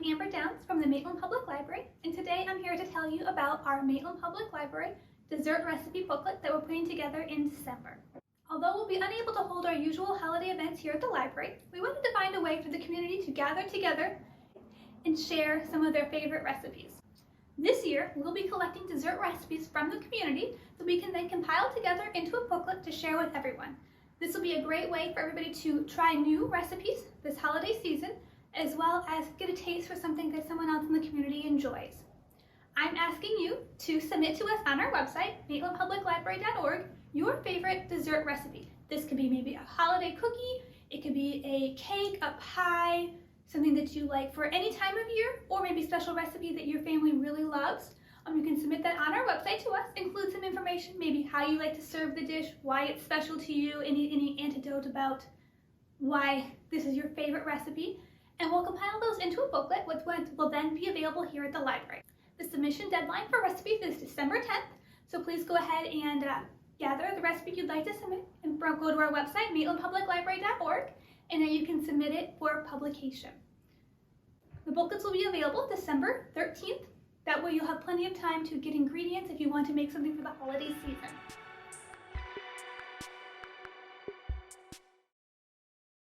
Amber Downs from the Maitland Public Library, and today I'm here to tell you about our Maitland Public Library dessert recipe booklet that we're putting together in December. Although we'll be unable to hold our usual holiday events here at the library, we wanted to find a way for the community to gather together and share some of their favorite recipes. This year, we'll be collecting dessert recipes from the community that we can then compile together into a booklet to share with everyone. This will be a great way for everybody to try new recipes this holiday season, as well as get a taste for something that someone else in the community enjoys. I'm asking you to submit to us on our website, maitlandpubliclibrary.org, your favorite dessert recipe. This could be maybe a holiday cookie, it could be a cake, a pie, something that you like for any time of year, or maybe a special recipe that your family really loves. You can submit that on our website to us, include some information, maybe how you like to serve the dish, why it's special to you, any anecdote about why this is your favorite recipe, and we'll compile those into a booklet, which will then be available here at the library. The submission deadline for recipes is December 10th, so please go ahead and gather the recipe you'd like to submit and go to our website, maitlandpubliclibrary.org, and then you can submit it for publication. The booklets will be available December 13th. That way you'll have plenty of time to get ingredients if you want to make something for the holiday season.